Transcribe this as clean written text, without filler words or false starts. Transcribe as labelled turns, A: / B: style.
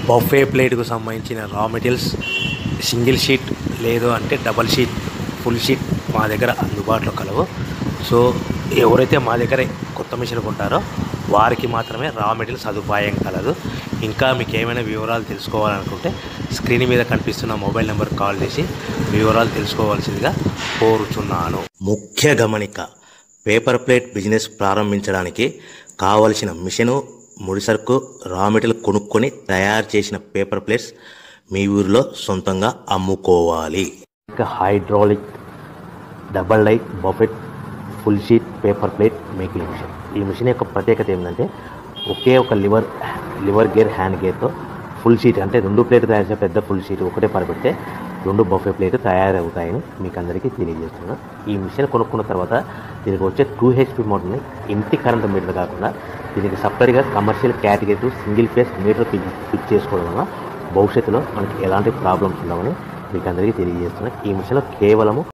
A: Buffet ప్లేట్కు సంబంధించిన రా materials single sheet లేదు అంటే డబల్ షీట్ ఫుల్ షీట్ మా దగ్గర అందుబాటులో కలవు. సో ఎవరైతే మా దగ్గర కొత్త మిషన్ కొంటారో వారికి మాత్రమే రా మెటీరియల్ సదుపాయం కలదు. ఇంకా మీకు ఏమైనా వివరాలు తెలుసుకోవాలనుకుంటే స్క్రీన్ మీద కనిపిస్తున్న మొబైల్ నెంబర్ కాల్ చేసి వివరాలు తెలుసుకోవాల్సిందిగా కోరుచున్నాను. ముఖ్య గమనిక: పేపర్ ప్లేట్ బిజినెస్ ప్రారంభించడానికి కావలసిన మిషను, ముడిసరుకు, రా మెటీరియల్ కొనుక్కొని తయారు చేసిన పేపర్ ప్లేట్స్ మీ ఊరిలో సొంతంగా అమ్ముకోవాలి. ఇంకా hydraulic double die buffet full sheet paper plate making machine. ఈ మిషన్ యొక్క ప్రత్యేకత ఏంటంటే ఒకే ఒక లివర్ గేర్ హ్యాండ్ గేర్తో ఫుల్ షీట్ అంటే 2 ప్లేట్ తయారు చేసే పెద్ద ఫుల్ షీట్ ఒకటే పరబెడితే 2 బఫే ప్లేట్ తయారవుతాయని మీకు అందరికీ తెలియజేస్తున్నాను. ఈ మిషన్ కొనుక్కున్న తర్వాత దీనికి వచ్చే 2 HP మోటార్ని ఇంటి కరెంట్ మీటర్ కాకుండా దీనికి సపరేట్గా commercial category single phase metre fit చేసుకోవడం వల్ల భవిష్యత్తులో మనకి ఎలాంటి ప్రాబ్లమ్స్ ఉండవని మీకు అందరికీ తెలియజేస్తున్నాను. ఈ మిషన్లో కేవలము